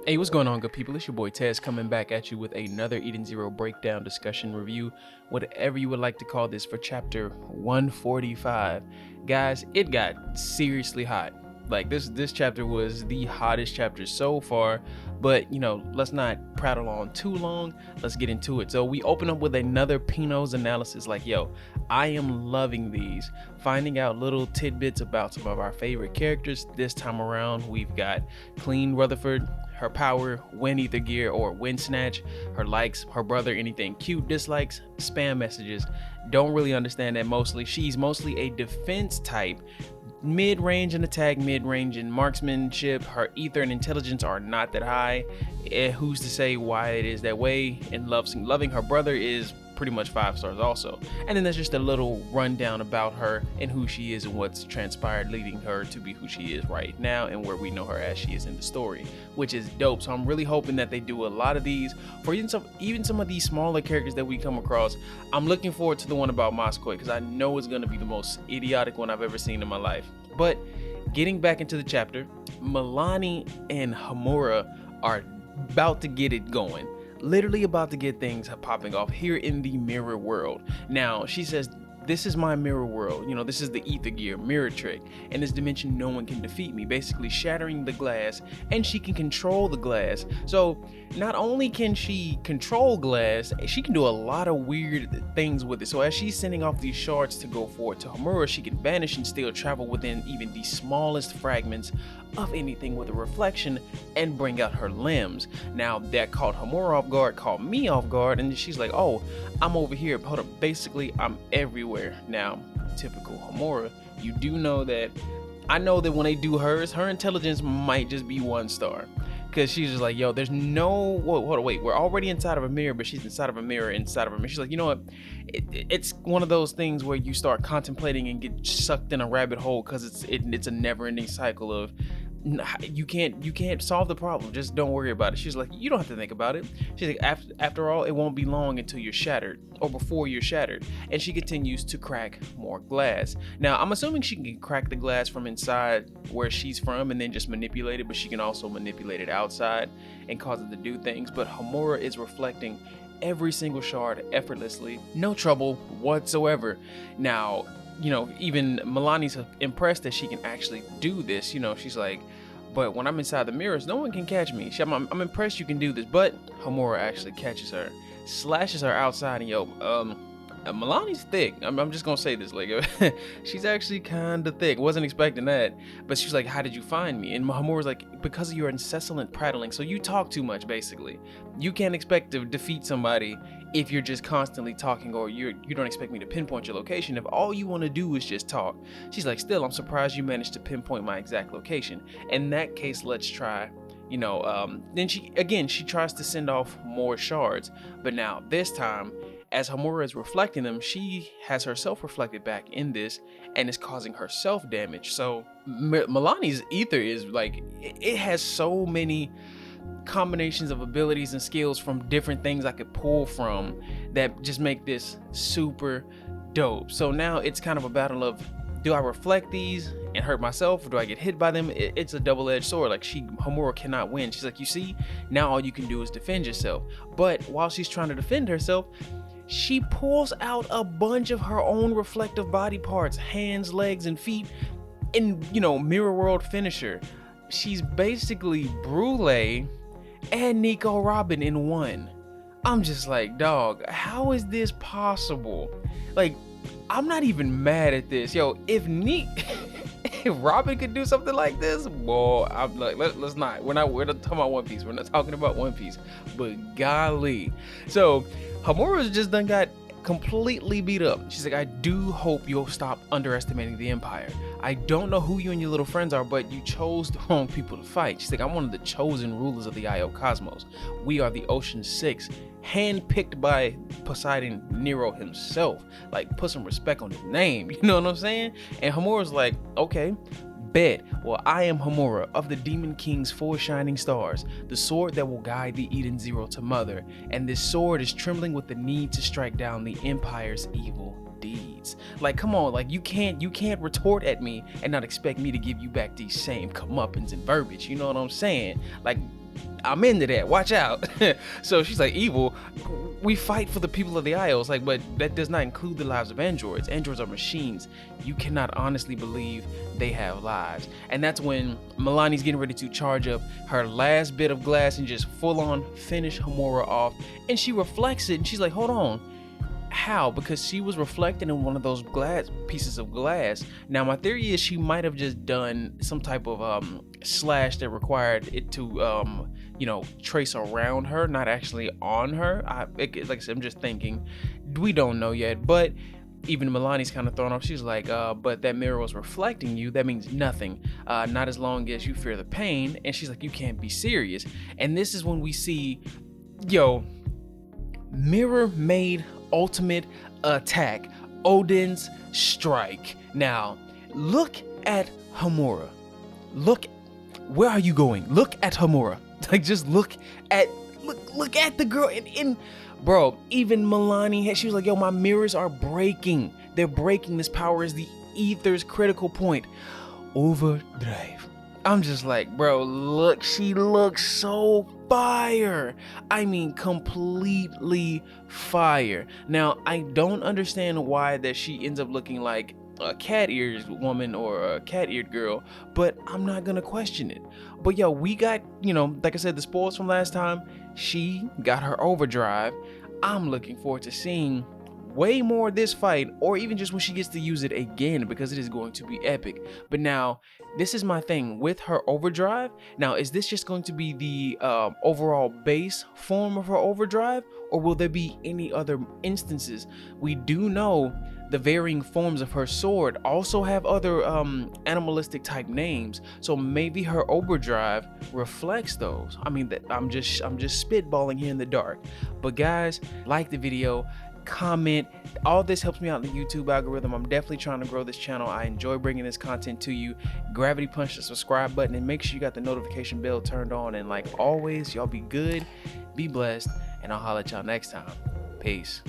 Hey, what's going on, good people? It's your boy Tez coming back at you with another Eden Zero breakdown, discussion, review, whatever you would like to call this, for chapter 145. Guys, it got seriously hot. Like this chapter was the hottest chapter so far, but let's not prattle on too long. Let's get into it. So we open up with another Pino's analysis. Like, yo, I am loving these, finding out little tidbits about some of our favorite characters. This time around, we've got Clean Rutherford, her power, win ether gear or win snatch, her likes, her brother, anything cute, dislikes, spam messages. Don't really understand that mostly. She's mostly a defense type, mid-range in attack, mid-range in marksmanship. Her ether and intelligence are not that high. Who's to say why it is that way? And loving her brother is pretty much 5 stars also. And then there's just a little rundown about her and who she is and what's transpired, leading her to be who she is right now and where we know her as she is in the story, which is dope. So I'm really hoping that they do a lot of these for even some of these smaller characters that we come across. I'm looking forward to the one about Moskoi because I know it's going to be the most idiotic one I've ever seen in my life. But getting back into the chapter, Milani and Homura are about to get it going. Literally about to get things popping off here in the mirror world. Now, she says, this is my mirror world. This is the ether gear mirror trick. In this dimension, no one can defeat me, basically shattering the glass, and she can control the glass. So not only can she control glass, she can do a lot of weird things with it. So as she's sending off these shards to go forward to Homura, she can vanish and still travel within even the smallest fragments of anything with a reflection and bring out her limbs. Now that caught Homura off guard, caught me off guard, and she's like, oh, I'm over here. Hold up, basically I'm everywhere. Now, typical Homura, you do know that I know that when they do hers, her intelligence might just be 1 star. Because she's just like, yo, there's no, wait, we're already inside of a mirror, but she's inside of a mirror, inside of a mirror. She's like, you know what? It's one of those things where you start contemplating and get sucked in a rabbit hole because it's a never-ending cycle of you can't solve the problem. Just don't worry about it. She's like, you don't have to think about it. She's like, after all, it won't be long until you're shattered or before you're shattered. And she continues to crack more glass. Now, I'm assuming she can crack the glass from inside where she's from and then just manipulate it, but she can also manipulate it outside and cause it to do things. But Homura is reflecting every single shard effortlessly, no trouble whatsoever. Now, even Milani's impressed that she can actually do this. She's like, but when I'm inside the mirrors, no one can catch me. I'm impressed you can do this. But Homura actually catches her, slashes her outside, and Milani's thick. I'm just gonna say this, like, she's actually kind of thick. Wasn't expecting that, but she's like, how did you find me? And Homura's like, because of your incessant prattling. So you talk too much, basically. You can't expect to defeat somebody if you're just constantly talking, or you don't expect me to pinpoint your location if all you want to do is just talk. She's like, still, I'm surprised you managed to pinpoint my exact location. In that case, let's try. Then she tries to send off more shards, but now this time, as Homura is reflecting them, she has herself reflected back in this and is causing herself damage. So Milani's ether is like, it has so many combinations of abilities and skills from different things I could pull from that just make this super dope. So now it's kind of a battle of, do I reflect these and hurt myself, or do I get hit by them? It's a double-edged sword. Like, Homura cannot win. She's like, you see, now all you can do is defend yourself. But while she's trying to defend herself, she pulls out a bunch of her own reflective body parts, hands, legs, and feet, in, mirror world finisher. She's basically Brule and Nico Robin in one. I'm just like, dog, how is this possible? Like, I'm not even mad at this. Yo, if Robin could do something like this, boy, I'm like, let's not. We're not talking about One Piece. We're not talking about One Piece. But golly. So Homura's just done got completely beat up. She's like, I do hope you'll stop underestimating the Empire. I don't know who you and your little friends are, but you chose the wrong people to fight. She's like, I'm one of the chosen rulers of the Io Cosmos. We are the Ocean Six, handpicked by Poseidon Nero himself. Like, put some respect on his name, you know what I'm saying? And Homura's like, okay, bet. Well, I am Homura of the Demon King's 4 shining stars, the sword that will guide the Eden Zero to Mother, and this sword is trembling with the need to strike down the Empire's evil. deeds. Like, come on, like you can't retort at me and not expect me to give you back these same comeuppance and verbiage. You know what I'm saying? Like, I'm into that. Watch out. So she's like, evil. We fight for the people of the Isles, like, but that does not include the lives of androids. Androids are machines. You cannot honestly believe they have lives. And that's when Milani's getting ready to charge up her last bit of glass and just full on finish Homura off. And she reflects it and she's like, hold on. How? Because she was reflecting in one of those pieces of glass. Now my theory is she might have just done some type of slash that required it to trace around her, not actually on her. Like I said, I'm just thinking, we don't know yet. But even Milani's kind of thrown off. She's like, but that mirror was reflecting you. That means nothing. Not as long as you fear the pain. And she's like, you can't be serious. And this is when we see, mirror made ultimate attack, Odin's strike. Now look at Homura. Where are you going? Look at Homura. Like, just look at the girl. In bro, even Milani, she was like, yo, my mirrors are breaking. They're breaking. This power is the ether's critical point. Overdrive. I'm just like, bro, look, she looks so fire. I mean, completely fire. Now, I don't understand why that she ends up looking like a cat-eared woman or a cat-eared girl, but I'm not gonna question it. But yo, we got, like I said, the spoils from last time. She got her overdrive. I'm looking forward to seeing way more of this fight, or even just when she gets to use it again, because it is going to be epic. But now, this is my thing with her overdrive. Now, is this just going to be the overall base form of her overdrive, or will there be any other instances? We do know the varying forms of her sword also have other animalistic type names, so maybe her overdrive reflects those. I mean, I'm just spitballing here in the dark. But guys, like the video, comment. All this helps me out in the YouTube algorithm. I'm definitely trying to grow this channel. I enjoy bringing this content to you. Gravity punch the subscribe button and make sure you got the notification bell turned on. And like always, y'all be good, be blessed, and I'll holler at y'all next time. Peace.